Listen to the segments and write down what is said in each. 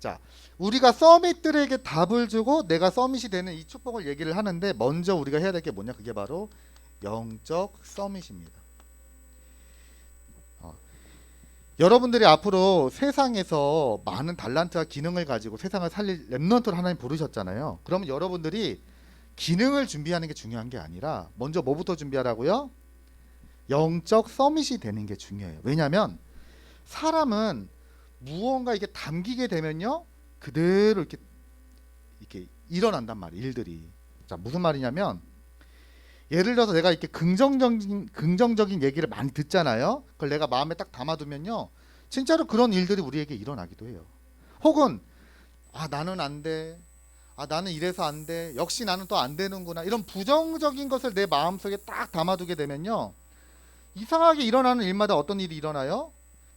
자, 우리가 서밋들에게 답을 주고 내가 서밋이 되는 이 축복을 얘기를 하는데 먼저 우리가 해야 될 게 뭐냐? 그게 바로 영적 서밋입니다. 여러분들이 앞으로 세상에서 많은 달란트와 기능을 가지고 세상을 살릴 렘넌트를 하나님 부르셨잖아요. 그러면 여러분들이 기능을 준비하는 게 중요한 게 아니라 먼저 뭐부터 준비하라고요? 영적 서밋이 되는 게 중요해요. 왜냐하면 사람은 무언가 이게 담기게 되면요 그대로 이렇게 일어난단 말이에요. 일들이. 자, 무슨 말이냐면 예를 들어서 내가 이렇게 긍정적인 얘기를 많이 듣잖아요. 그걸 내가 마음에 딱 담아두면요 진짜로 그런 일들이 우리에게 일어나기도 해요. 혹은 아 나는 안 돼. 아 나는 이래서 안 돼. 역시 나는 또 안 되는구나. 이런 부정적인 것을 내 마음속에 딱 담아두게 되면요 이상하게 일어나는 일마다 어떤 일이 일어나요?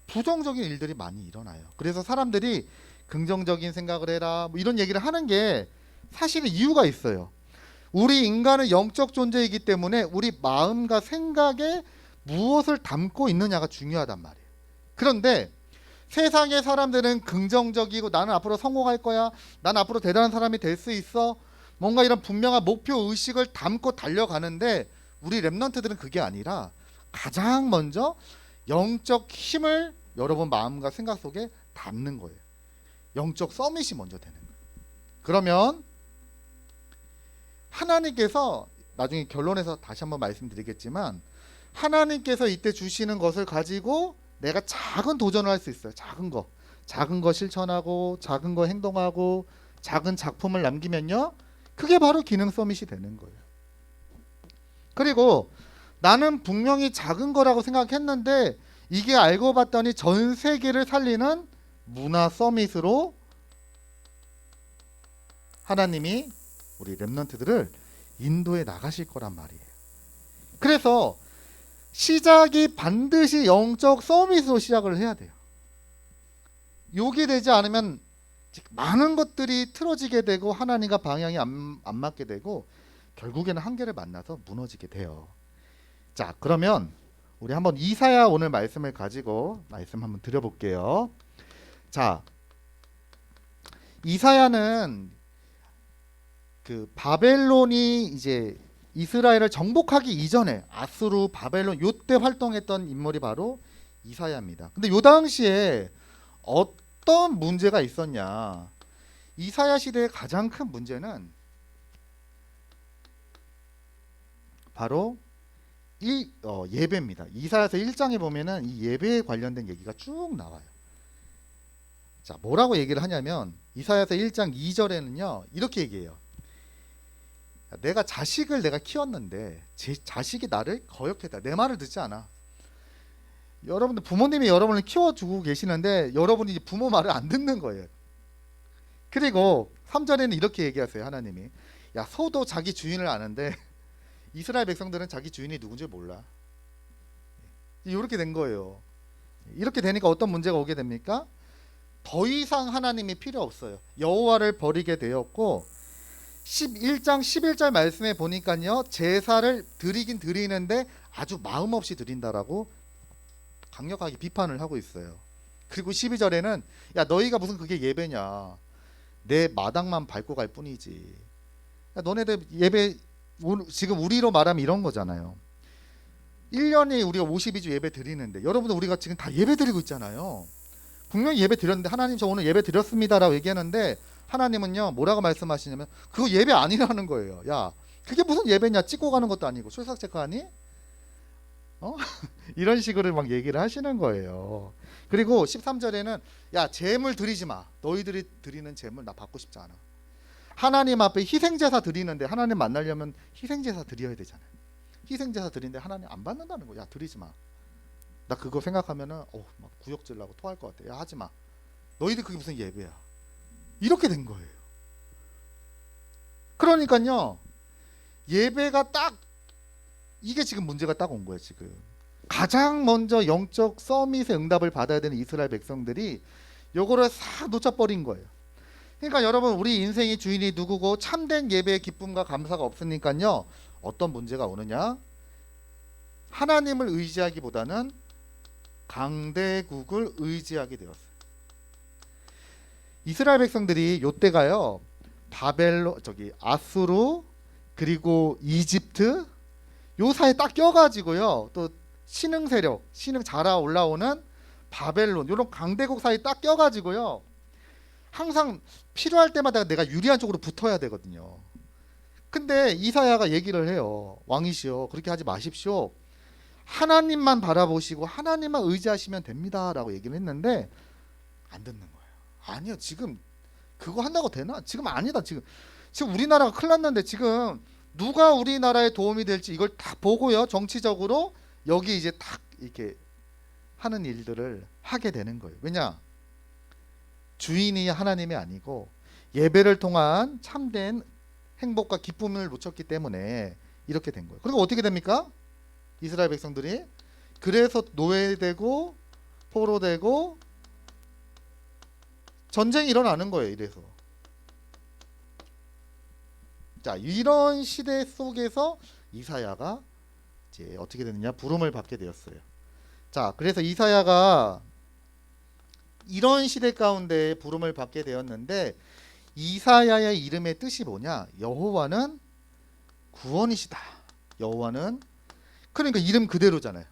부정적인 일들이 많이 일어나요. 그래서 사람들이 긍정적인 생각을 해라 뭐 이런 얘기를 하는 게 사실은 이유가 있어요. 우리 인간은 영적 존재이기 때문에 우리 마음과 생각에 무엇을 담고 있느냐가 중요하단 말이에요. 그런데 세상의 사람들은 긍정적이고 나는 앞으로 성공할 거야. 나는 앞으로 대단한 사람이 될 수 있어. 뭔가 이런 분명한 목표 의식을 담고 달려가는데 우리 렘넌트들은 그게 아니라 가장 먼저 영적 힘을 여러분 마음과 생각 속에 담는 거예요. 영적 서밋이 먼저 되는 거예요. 그러면 하나님께서 나중에 결론에서 다시 한번 말씀드리겠지만 하나님께서 이때 주시는 것을 가지고 내가 작은 도전을 할 수 있어요. 작은 거 실천하고 작은 거 행동하고 작은 작품을 남기면요 그게 바로 기능 서밋이 되는 거예요. 그리고 나는 분명히 작은 거라고 생각했는데 이게 알고 봤더니 전 세계를 살리는 문화 서밋으로 하나님이 우리 렘넌트들을 인도해 나가실 거란 말이에요. 그래서 시작이 반드시 영적 서밋으로 시작을 해야 돼요. 요게 되지 않으면 많은 것들이 틀어지게 되고 하나님과 방향이 안 맞게 되고 결국에는 한계를 만나서 무너지게 돼요. 자, 그러면 우리 한번 이사야 오늘 말씀을 가지고 말씀 한번 드려볼게요. 자, 이사야는 그 바벨론이 이제 이스라엘을 정복하기 이전에 아수르, 바벨론 요때 활동했던 인물이 바로 이사야입니다. 근데 요 당시에 어떤 문제가 있었냐? 이사야 시대의 가장 큰 문제는 바로 예배입니다. 이사야서 1장에 보면은 이 예배에 관련된 얘기가 쭉 나와요. 자, 뭐라고 얘기를 하냐면 이사야서 1장 2절에는요 이렇게 얘기해요. 내가 자식을 내가 키웠는데 제 자식이 나를 거역했다. 내 말을 듣지 않아. 여러분들 부모님이 여러분을 키워주고 계시는데 여러분이 부모 말을 안 듣는 거예요. 그리고 3절에는 이렇게 얘기하세요. 하나님이 야 소도 자기 주인을 아는데 이스라엘 백성들은 자기 주인이 누군지 몰라. 이렇게 된 거예요. 이렇게 되니까 어떤 문제가 오게 됩니까? 더 이상 하나님이 필요 없어요. 여호와를 버리게 되었고 11장 11절 말씀에 보니까요 제사를 드리긴 드리는데 아주 마음 없이 드린다라고 강력하게 비판을 하고 있어요. 그리고 12절에는 야 너희가 무슨 그게 예배냐, 내 마당만 밟고 갈 뿐이지. 야, 너네들 예배 지금 우리로 말하면 이런 거잖아요. 1년에 우리가 52주 예배 드리는데 여러분들 우리가 지금 다 예배 드리고 있잖아요. 분명히 예배 드렸는데 하나님 저 오늘 예배 드렸습니다라고 얘기하는데 하나님은요 뭐라고 말씀하시냐면 그거 예배 아니라는 거예요. 야 그게 무슨 예배냐, 찍고 가는 것도 아니고 출석 체크하니? 이런 식으로 막 얘기를 하시는 거예요. 그리고 13절에는 야 제물 드리지 마. 너희들이 드리는 제물 나 받고 싶지 않아. 하나님 앞에 희생제사 드리는데 하나님 만나려면 희생제사 드려야 되잖아요. 희생제사 드리는데 하나님 안 받는다는 거야. 야 드리지 마. 나 그거 생각하면은 막 구역질 나고 토할 것 같아. 야 하지 마. 너희들 그게 무슨 예배야. 이렇게 된 거예요. 그러니까요 예배가 딱 이게 지금 문제가 딱 온 거예요. 지금 가장 먼저 영적 서밋의 응답을 받아야 되는 이스라엘 백성들이 요거를 싹 놓쳐버린 거예요. 그러니까 여러분 우리 인생의 주인이 누구고 참된 예배의 기쁨과 감사가 없으니까요 어떤 문제가 오느냐, 하나님을 의지하기보다는 강대국을 의지하게 되었어요. 이스라엘 백성들이 요때가요. 바벨로 저기 아수르 그리고 이집트 요 사이에 딱 껴가지고요. 또 신흥 세력, 신흥 자라 올라오는 바벨론 이런 강대국 사이에 딱 껴가지고요. 항상 필요할 때마다 내가 유리한 쪽으로 붙어야 되거든요. 근데 이사야가 얘기를 해요. 왕이시여 그렇게 하지 마십시오. 하나님만 바라보시고 하나님만 의지하시면 됩니다라고 얘기를 했는데 안 듣는 거예요. 아니요 지금 그거 한다고 되나? 지금 아니다. 지금 우리나라가 큰일 났는데 지금 누가 우리나라에 도움이 될지 이걸 다 보고요. 정치적으로 여기 이제 딱 이렇게 하는 일들을 하게 되는 거예요. 왜냐? 주인이 하나님이 아니고 예배를 통한 참된 행복과 기쁨을 놓쳤기 때문에 이렇게 된 거예요. 그리고 어떻게 됩니까? 이스라엘 백성들이 그래서 노예되고 포로되고 전쟁이 일어나는 거예요. 이래서 자 이런 시대 속에서 이사야가 이제 어떻게 되느냐 부름을 받게 되었어요. 자 그래서 이사야가 이런 시대 가운데 부름을 받게 되었는데 이사야의 이름의 뜻이 뭐냐? 여호와는 구원이시다. 여호와는 그러니까 이름 그대로잖아요.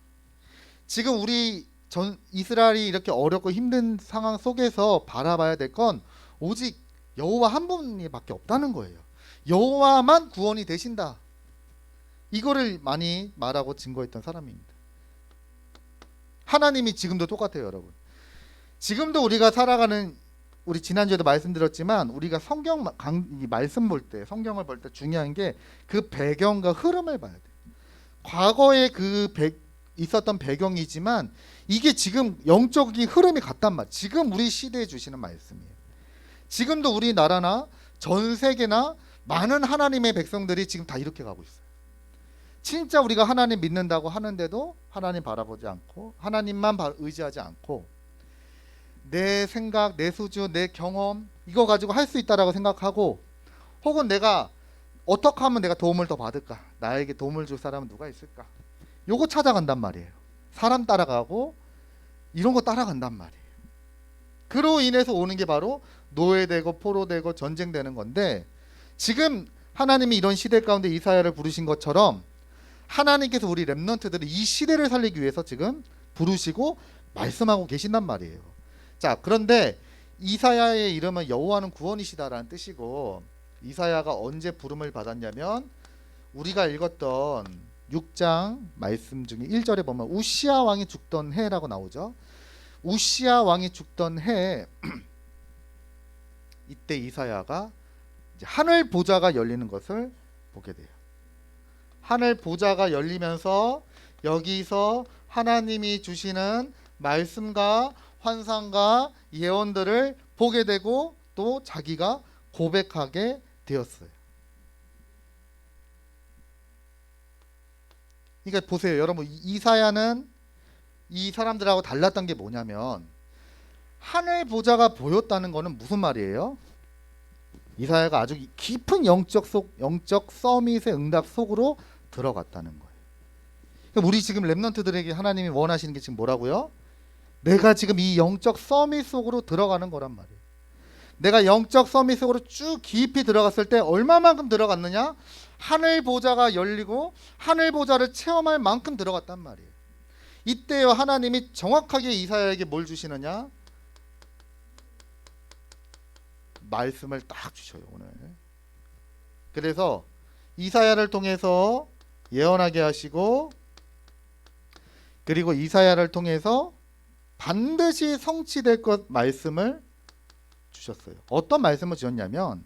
지금 우리 전 이스라엘이 이렇게 어렵고 힘든 상황 속에서 바라봐야 될 건 오직 여호와 한 분이밖에 없다는 거예요. 여호와만 구원이 되신다. 이거를 많이 말하고 증거했던 사람입니다. 하나님이 지금도 똑같아요, 여러분. 지금도 우리가 살아가는 우리 지난주에도 말씀드렸지만 우리가 말씀 볼 때 성경을 볼 때 중요한 게 그 배경과 흐름을 봐야 돼. 과거에 있었던 배경이지만 이게 지금 영적인 흐름이 같단 말. 지금 우리 시대에 주시는 말씀이에요. 지금도 우리나라나 전 세계나 많은 하나님의 백성들이 지금 다 이렇게 가고 있어요. 진짜 우리가 하나님 믿는다고 하는데도 하나님 바라보지 않고 하나님만 의지하지 않고 내 생각, 내 수준, 내 경험 이거 가지고 할 수 있다라고 생각하고 혹은 내가 어떻게 하면 내가 도움을 더 받을까? 나에게 도움을 줄 사람은 누가 있을까? 요거 찾아간단 말이에요. 사람 따라가고 이런 거 따라간단 말이에요. 그로 인해서 오는 게 바로 노예되고 포로되고 전쟁되는 건데 지금 하나님이 이런 시대 가운데 이사야를 부르신 것처럼 하나님께서 우리 렘넌트들을 이 시대를 살리기 위해서 지금 부르시고 말씀하고 계신단 말이에요. 자, 그런데 이사야의 이름은 여호와는 구원이시다라는 뜻이고 이사야가 언제 부름을 받았냐면 우리가 읽었던 6장 말씀 중에 1절에 보면 우시야 왕이 죽던 해라고 나오죠. 우시야 왕이 죽던 해 이때 이사야가 이제 하늘 보좌가 열리는 것을 보게 돼요. 하늘 보좌가 열리면서 여기서 하나님이 주시는 말씀과 환상과 예언들을 보게 되고 또 자기가 고백하게 되었어요. 그러니까 보세요, 여러분. 이사야는 이 사람들하고 달랐던 게 뭐냐면 하늘 보좌가 보였다는 것은 무슨 말이에요? 이사야가 아주 깊은 영적 서밋의 응답 속으로 들어갔다는 거예요. 그러니까 우리 지금 렘넌트들에게 하나님이 원하시는 게 지금 뭐라고요? 내가 지금 이 영적 서밋 속으로 들어가는 거란 말이에요. 내가 영적 서밋 속으로 쭉 깊이 들어갔을 때 얼마만큼 들어갔느냐? 하늘 보좌가 열리고 하늘 보좌를 체험할 만큼 들어갔단 말이에요. 이때요 하나님이 정확하게 이사야에게 뭘 주시느냐? 말씀을 딱 주셔요 오늘. 그래서 이사야를 통해서 예언하게 하시고 그리고 이사야를 통해서 반드시 성취될 것 말씀을 주셨어요. 어떤 말씀을 주셨냐면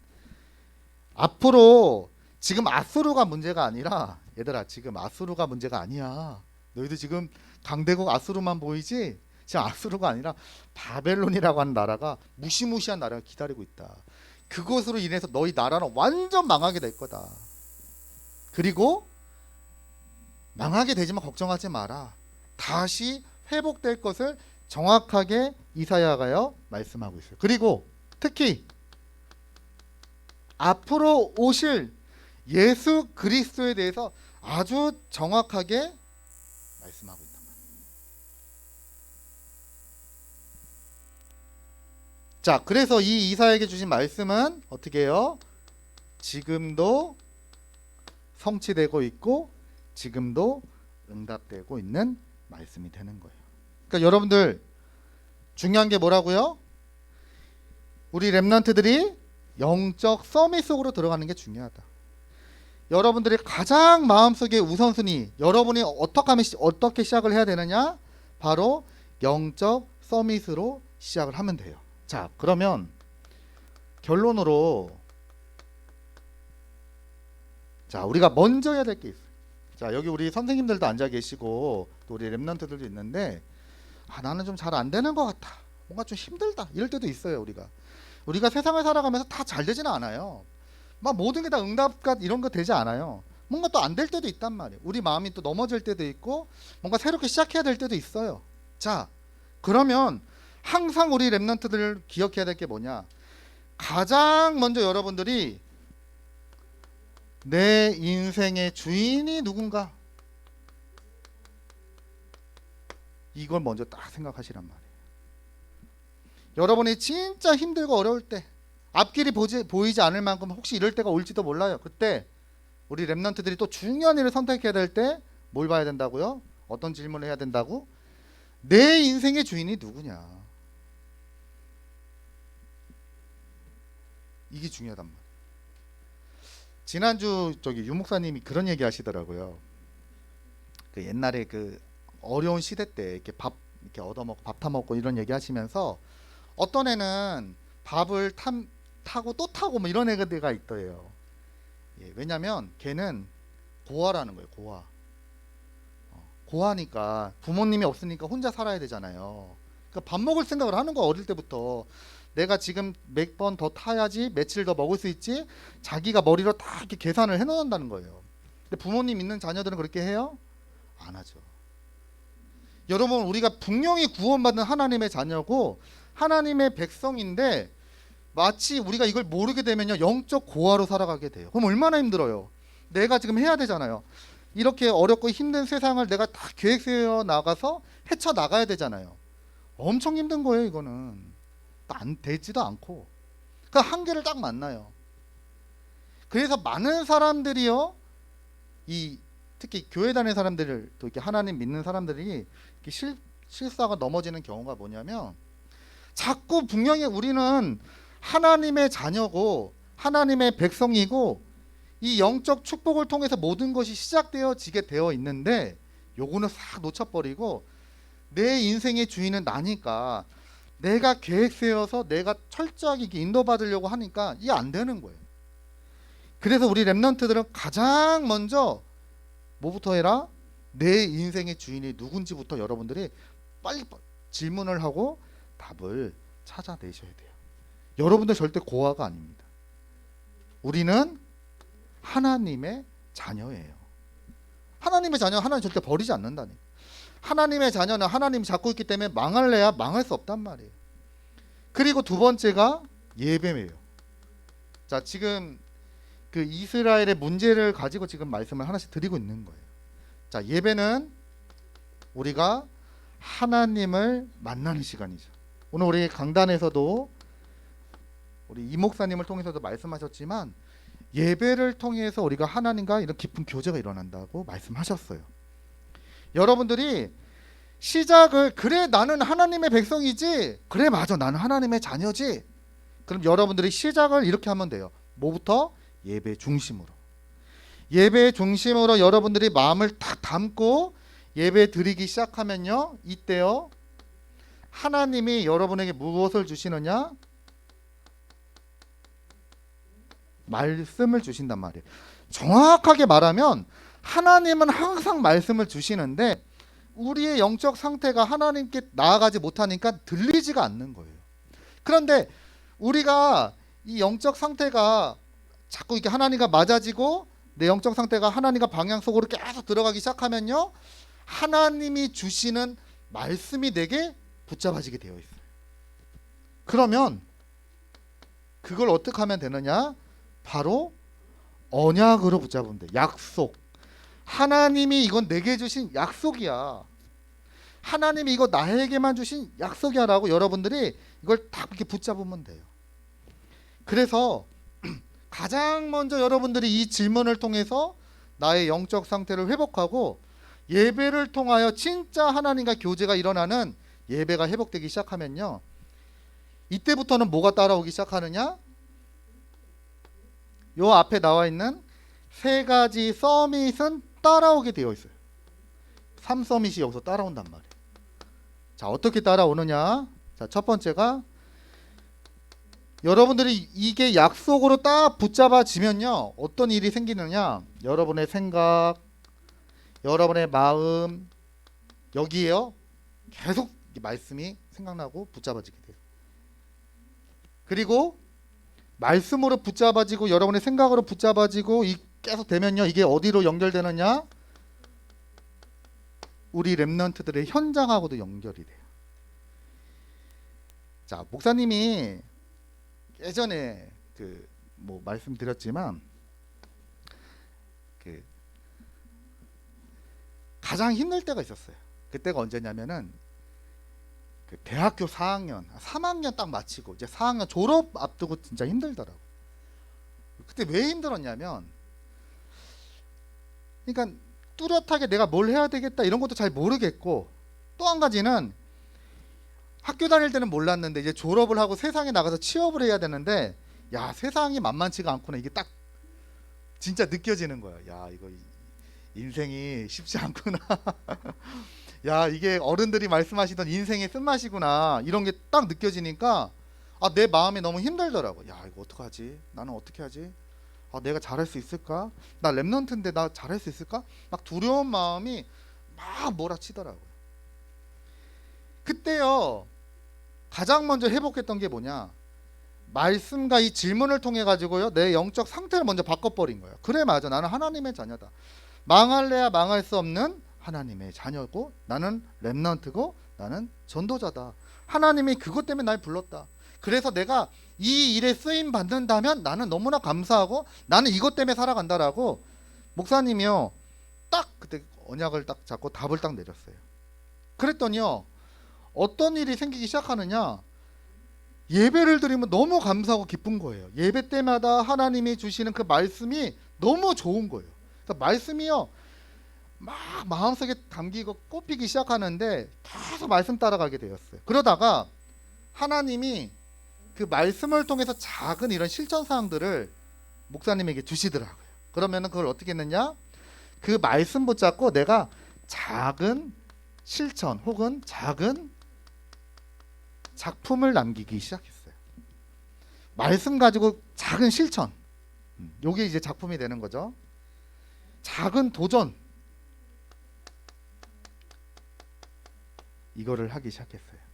앞으로 지금 아수르가 문제가 아니라 얘들아 지금 아수르가 문제가 아니야. 너희들 지금 강대국 아수르만 보이지? 지금 아수르가 아니라 바벨론이라고 하는 나라가 무시무시한 나라가 기다리고 있다. 그것으로 인해서 너희 나라는 완전 망하게 될 거다. 그리고 망하게 되지만 걱정하지 마라. 다시 회복될 것을 정확하게 이사야가요 말씀하고 있어요. 그리고 특히 앞으로 오실 예수 그리스도에 대해서 아주 정확하게 말씀하고 있단 말이에요. 자, 그래서 이 이사에게 주신 말씀은 어떻게 해요? 지금도 성취되고 있고 지금도 응답되고 있는 말씀이 되는 거예요. 그러니까 여러분들 중요한 게 뭐라고요? 우리 렘넌트들이 영적 서밋 속으로 들어가는 게 중요하다. 여러분들이 가장 마음속에 우선순위, 여러분이 어떻게 시작을 해야 되느냐? 바로 영적 서밋으로 시작을 하면 돼요. 자, 그러면 결론으로 자, 우리가 먼저 해야 될 게 있어요. 자, 여기 우리 선생님들도 앉아 계시고 또 우리 렘넌트들도 있는데 나는 좀 잘 안 되는 것 같아. 뭔가 좀 힘들다. 이럴 때도 있어요, 우리가 세상을 살아가면서 다 잘 되지는 않아요. 막 모든 게 다 응답과 이런 거 되지 않아요. 뭔가 또 안 될 때도 있단 말이에요. 우리 마음이 또 넘어질 때도 있고 뭔가 새롭게 시작해야 될 때도 있어요. 자, 그러면 항상 우리 렘넌트들 기억해야 될 게 뭐냐? 가장 먼저 여러분들이 내 인생의 주인이 누군가, 이걸 먼저 딱 생각하시란 말이에요. 여러분이 진짜 힘들고 어려울 때, 앞길이 보이지 않을 만큼 혹시 이럴 때가 올지도 몰라요. 그때 우리 렘넌트들이 또 중요한 일을 선택해야 될 때 뭘 봐야 된다고요? 어떤 질문을 해야 된다고? 내 인생의 주인이 누구냐? 이게 중요하단 말이에요. 지난주 유 목사님이 그런 얘기 하시더라고요. 그 옛날에 그 어려운 시대 때 이렇게 밥 이렇게 얻어먹고 밥 타먹고 이런 얘기 하시면서 어떤 애는 밥을 타고 또 타고 뭐 이런 애가 있더래요. 예, 왜냐면 걔는 고아라는 거예요. 고아니까 부모님이 없으니까 혼자 살아야 되잖아요. 그러니까 밥 먹을 생각을 하는 거, 어릴 때부터. 내가 지금 몇 번 더 타야지 며칠 더 먹을 수 있지, 자기가 머리로 다 이렇게 계산을 해놓는다는 거예요. 근데 부모님 있는 자녀들은 그렇게 해요? 안 하죠. 여러분, 우리가 분명히 구원받은 하나님의 자녀고 하나님의 백성인데 마치 우리가 이걸 모르게 되면요, 영적 고아로 살아가게 돼요. 그럼 얼마나 힘들어요. 내가 지금 해야 되잖아요. 이렇게 어렵고 힘든 세상을 내가 다 계획 세워 나가서 헤쳐나가야 되잖아요. 엄청 힘든 거예요. 이거는 안 되지도 않고, 그 한계를 딱 만나요. 그래서 많은 사람들이요, 특히 교회 다니는 사람들, 또 이렇게 하나님 믿는 사람들이 이렇게 실수하고 넘어지는 경우가 뭐냐면, 자꾸 분명히 우리는 하나님의 자녀고 하나님의 백성이고 이 영적 축복을 통해서 모든 것이 시작되어지게 되어 있는데, 요거는 싹 놓쳐버리고 내 인생의 주인은 나니까 내가 계획 세워서 내가 철저하게 인도받으려고 하니까 이게 안 되는 거예요. 그래서 우리 렘넌트들은 가장 먼저 뭐부터 해라? 내 인생의 주인이 누군지부터 여러분들이 빨리 질문을 하고 답을 찾아내셔야 돼요. 여러분들 절대 고아가 아닙니다. 우리는 하나님의 자녀예요. 하나님의 자녀, 하나님 절대 버리지 않는다니까. 하나님의 자녀는 하나님이 잡고 있기 때문에 망할래야 망할 수 없단 말이에요. 그리고 두 번째가 예배예요. 자, 지금 그 이스라엘의 문제를 가지고 지금 말씀을 하나씩 드리고 있는 거예요. 자, 예배는 우리가 하나님을 만나는 시간이죠. 오늘 우리 강단에서도 우리 이 목사님을 통해서도 말씀하셨지만, 예배를 통해서 우리가 하나님과 이런 깊은 교제가 일어난다고 말씀하셨어요. 여러분들이 시작을, 그래 나는 하나님의 백성이지, 그래 맞아 나는 하나님의 자녀지, 그럼 여러분들이 시작을 이렇게 하면 돼요. 뭐부터? 예배 중심으로. 예배 중심으로 여러분들이 마음을 딱 담고 예배 드리기 시작하면요, 이때요 하나님이 여러분에게 무엇을 주시느냐? 말씀을 주신단 말이에요. 정확하게 말하면 하나님은 항상 말씀을 주시는데 우리의 영적 상태가 하나님께 나아가지 못하니까 들리지가 않는 거예요. 그런데 우리가 이 영적 상태가 자꾸 이렇게 하나님과 맞아지고 내 영적 상태가 하나님과 방향 속으로 계속 들어가기 시작하면요, 하나님이 주시는 말씀이 내게 붙잡아지게 되어 있어요. 그러면 그걸 어떻게 하면 되느냐? 바로 언약으로 붙잡으면 돼. 약속. 하나님이 이건 내게 주신 약속이야. 하나님이 이거 나에게만 주신 약속이야라고 여러분들이 이걸 딱 이렇게 붙잡으면 돼요. 그래서 가장 먼저 여러분들이 이 질문을 통해서 나의 영적 상태를 회복하고 예배를 통하여 진짜 하나님과 교제가 일어나는 예배가 회복되기 시작하면요, 이때부터는 뭐가 따라오기 시작하느냐? 요 앞에 나와 있는 세 가지 서밋은 따라오게 되어 있어요. 3서밋이 여기서 따라온단 말이에요. 자, 어떻게 따라오느냐? 자, 첫 번째가 여러분들이 이게 약속으로 딱 붙잡아지면요, 어떤 일이 생기느냐? 여러분의 생각, 여러분의 마음, 여기에요 계속 말씀이 생각나고 붙잡아지게 돼요. 그리고 말씀으로 붙잡아지고 여러분의 생각으로 붙잡아지고 계속 되면요, 이게 어디로 연결되느냐? 우리 렘넌트들의 현장하고도 연결이 돼요. 자, 목사님이 예전에 뭐 말씀드렸지만 가장 힘들 때가 있었어요. 그때가 언제냐면은 대학교 4학년, 3학년 딱 마치고 이제 4학년 졸업 앞두고 진짜 힘들더라고. 그때 왜 힘들었냐면, 그러니까 뚜렷하게 내가 뭘 해야 되겠다 이런 것도 잘 모르겠고, 또 한 가지는 학교 다닐 때는 몰랐는데 이제 졸업을 하고 세상에 나가서 취업을 해야 되는데, 야, 세상이 만만치가 않구나, 이게 딱 진짜 느껴지는 거야. 야, 이거 인생이 쉽지 않구나. 야, 이게 어른들이 말씀하시던 인생의 쓴맛이구나, 이런 게 딱 느껴지니까 내 마음이 너무 힘들더라고. 야, 이거 어떡하지? 나는 어떻게 하지? 내가 잘할 수 있을까? 나 랩넌트인데 나 잘할 수 있을까? 막 두려운 마음이 막 몰아치더라고요. 그때요, 가장 먼저 회복했던 게 뭐냐? 말씀과 이 질문을 통해 가지고요, 내 영적 상태를 먼저 바꿔버린 거예요. 그래, 맞아, 나는 하나님의 자녀다. 망할래야 망할 수 없는 하나님의 자녀고, 나는 렘넌트고, 나는 전도자다. 하나님이 그것 때문에 날 불렀다. 그래서 내가 이 일에 쓰임 받는다면 나는 너무나 감사하고 나는 이것 때문에 살아간다라고 목사님이요, 딱 그때 언약을 딱 잡고 답을 딱 내렸어요. 그랬더니요, 어떤 일이 생기기 시작하느냐? 예배를 드리면 너무 감사하고 기쁜 거예요. 예배 때마다 하나님이 주시는 그 말씀이 너무 좋은 거예요. 그래서 말씀이요, 막 마음속에 담기고 꼽히기 시작하는데 계속 말씀 따라가게 되었어요. 그러다가 하나님이 그 말씀을 통해서 작은 이런 실천 사항들을 목사님에게 주시더라고요. 그러면은 그걸 어떻게 했느냐? 그 말씀 붙잡고 내가 작은 실천 혹은 작은 작품을 남기기 시작했어요. 말씀 가지고 작은 실천, 요게 이제 작품이 되는 거죠. 작은 도전, 이거를 하기 시작했어요.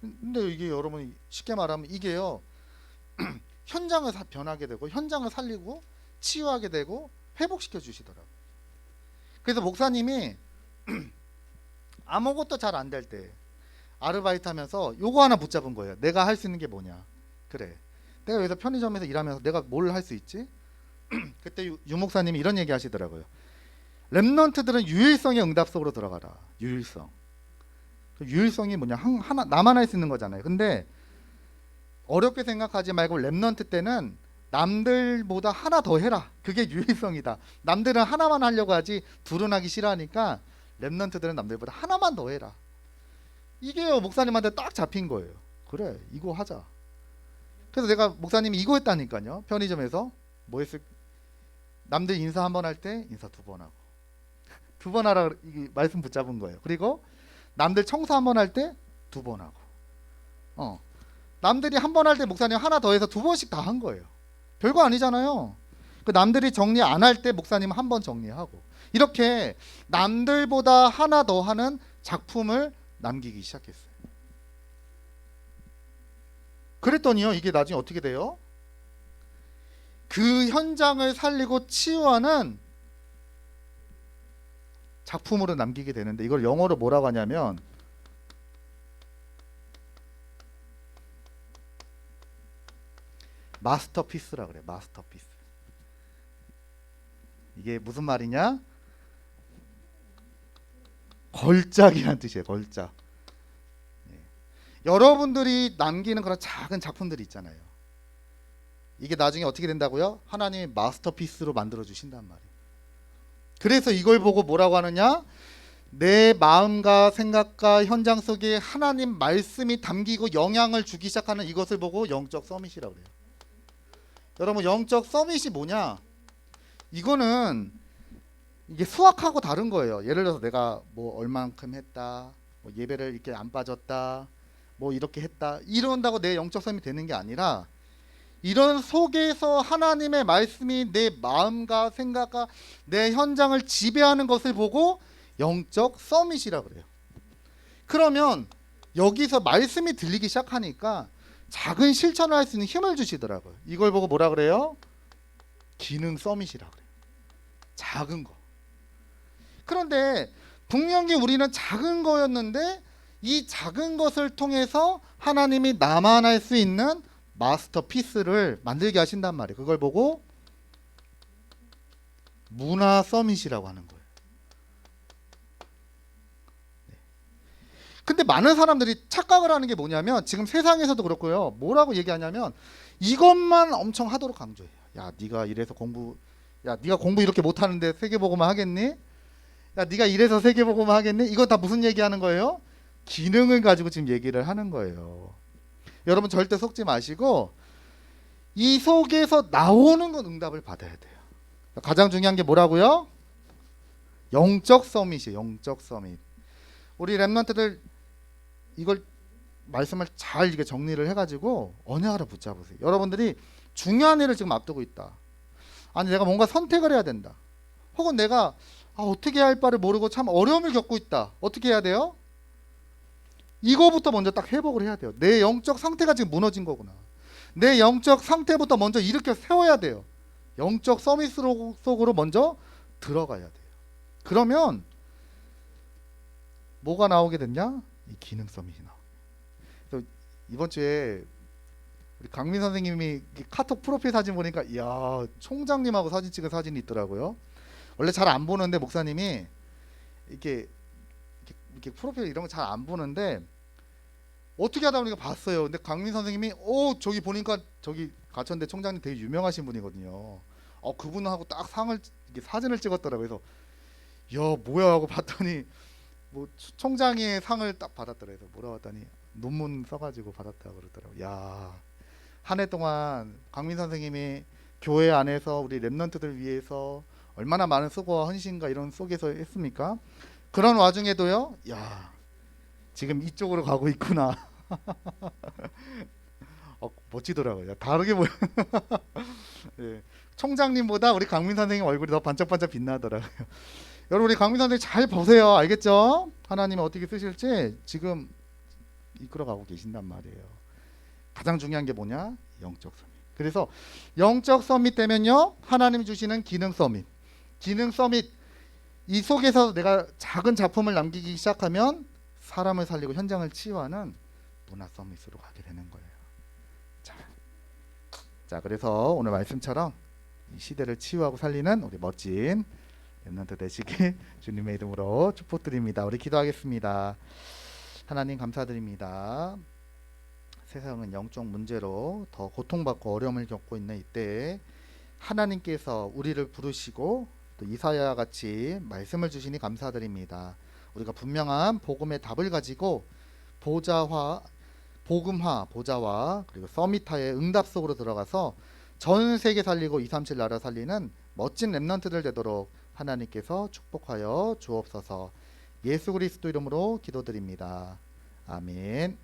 근데 이게 여러분 쉽게 말하면 이게요, 현장을 변하게 되고 현장을 살리고 치유하게 되고 회복시켜 주시더라고요. 그래서 목사님이 아무것도 잘 안 될 때 아르바이트 하면서 요거 하나 붙잡은 거예요. 내가 할 수 있는 게 뭐냐? 그래, 내가 여기서 편의점에서 일하면서 내가 뭘 할 수 있지? 그때 유 목사님이 이런 얘기 하시더라고요. 렘넌트들은 유일성의 응답 속으로 들어가라. 유일성. 유일성이 뭐냐? 하나 나만 할 수 있는 거잖아요. 근데 어렵게 생각하지 말고 렘넌트 때는 남들보다 하나 더 해라. 그게 유일성이다. 남들은 하나만 하려고 하지 둘은 하기 싫어하니까 렘넌트들은 남들보다 하나만 더 해라. 이게요, 목사님한테 딱 잡힌 거예요. 그래, 이거 하자. 그래서 내가 목사님이 이거 했다니까요. 편의점에서 뭐 했을? 남들 인사 한 번 할 때 인사 2번 하고 2번 하라, 이 말씀 붙잡은 거예요. 그리고 남들 청소 한 번 할 때 2번 하고, 남들이 한 번 할 때 목사님 하나 더 해서 2번씩 다 한 거예요. 별거 아니잖아요. 그 남들이 정리 안 할 때 목사님 한 번 정리하고, 이렇게 남들보다 하나 더 하는 작품을 남기기 시작했어요. 그랬더니요, 이게 나중에 어떻게 돼요? 그 현장을 살리고 치유하는 작품으로 남기게 되는데, 이걸 영어로 뭐라고 하냐면 마스터피스라 그래. 마스터피스. 이게 무슨 말이냐? 걸작이란 뜻이에요. 걸작. 예. 여러분들이 남기는 그런 작은 작품들이 있잖아요. 이게 나중에 어떻게 된다고요? 하나님이 마스터피스로 만들어 주신단 말이에요. 그래서 이걸 보고 뭐라고 하느냐? 내 마음과 생각과 현장 속에 하나님 말씀이 담기고 영향을 주기 시작하는 이것을 보고 영적 서밋이라고 그래요. 여러분, 영적 서밋이 뭐냐? 이거는 이게 수학하고 다른 거예요. 예를 들어서 내가 뭐 얼만큼 했다, 뭐 예배를 이렇게 안 빠졌다, 뭐 이렇게 했다, 이런다고 내 영적 서밋이 되는 게 아니라, 이런 속에서 하나님의 말씀이 내 마음과 생각과 내 현장을 지배하는 것을 보고 영적 서밋이라고 그래요. 그러면 여기서 말씀이 들리기 시작하니까 작은 실천을 할 수 있는 힘을 주시더라고요. 이걸 보고 뭐라 그래요? 기능 서밋이라고 그래요. 작은 거. 그런데 분명히 우리는 작은 거였는데 이 작은 것을 통해서 하나님이 나만 할 수 있는 마스터피스를 만들게 하신단 말이에요. 그걸 보고 문화 서밋이라고 하는 거예요. 근데 많은 사람들이 착각을 하는 게 뭐냐면, 지금 세상에서도 그렇고요. 뭐라고 얘기하냐면 이것만 엄청 하도록 강조해요. 야, 네가 이래서 네가 공부 이렇게 못하는데 세계복음화 하겠니? 야, 네가 이래서 세계복음화 하겠니? 이거 다 무슨 얘기하는 거예요? 기능을 가지고 지금 얘기를 하는 거예요. 여러분 절대 속지 마시고 이 속에서 나오는 건 응답을 받아야 돼요. 가장 중요한 게 뭐라고요? 영적 서밋이에요. 영적 서밋. 우리 랩런트들 이걸 말씀을 잘 이렇게 정리를 해가지고 언약으로 붙잡으세요. 여러분들이 중요한 일을 지금 앞두고 있다. 아니, 내가 뭔가 선택을 해야 된다. 혹은 내가 어떻게 해야 할 바를 모르고 참 어려움을 겪고 있다. 어떻게 해야 돼요? 이거부터 먼저 딱 회복을 해야 돼요. 내 영적 상태가 지금 무너진 거구나. 내 영적 상태부터 먼저 일으켜 세워야 돼요. 영적 서밋 속으로 먼저 들어가야 돼요. 그러면 뭐가 나오게 됐냐? 이 기능 서밋이 나와. 그래서 이번 주에 우리 강민 선생님이 카톡 프로필 사진 보니까, 이야, 총장님하고 사진 찍은 사진이 있더라고요. 원래 잘 안 보는데 목사님이 이렇게 프로필 이런 거 잘 안 보는데 어떻게 하다 보니까 봤어요. 근데 강민 선생님이 저기 보니까 저기 가천대 총장님 되게 유명하신 분이거든요. 그분하고 딱 사진을 찍었더라고요. 그래서 야, 뭐야 하고 봤더니 뭐 총장의 상을 딱 받았더라고요. 그래서 뭐라고 했더니 논문 써가지고 받았다고 그러더라고요. 야, 한 해 동안 강민 선생님이 교회 안에서 우리 랩런트들 위해서 얼마나 많은 수고와 헌신과 이런 속에서 했습니까? 그런 와중에도요, 야, 지금 이쪽으로 가고 있구나. 멋지더라고요. 다르게 보여. 예, 총장님보다 우리 강민 선생님 얼굴이 더 반짝반짝 빛나더라고요. 여러분, 우리 강민 선생님 잘 보세요. 알겠죠? 하나님이 어떻게 쓰실지 지금 이끌어가고 계신단 말이에요. 가장 중요한 게 뭐냐? 영적 서밋. 그래서 영적 서밋 되면요, 하나님이 주시는 기능 서밋. 기능 서밋, 이 속에서 내가 작은 작품을 남기기 시작하면 사람을 살리고 현장을 치유하는 문화 서밋으로 가게 되는 거예요. 자, 그래서 오늘 말씀처럼 이 시대를 치유하고 살리는 우리 멋진 랩런트 되시길 주님의 이름으로 축복드립니다. 우리 기도하겠습니다. 하나님 감사드립니다. 세상은 영적 문제로 더 고통받고 어려움을 겪고 있는 이때에 하나님께서 우리를 부르시고 또 이사야와 같이 말씀을 주시니 감사드립니다. 우리가 분명한 복음의 답을 가지고 보자와 그리고 서밋하의 응답 속으로 들어가서 전 세계 살리고 237 나라 살리는 멋진 랩런트들 되도록 하나님께서 축복하여 주옵소서. 예수 그리스도 이름으로 기도드립니다. 아멘.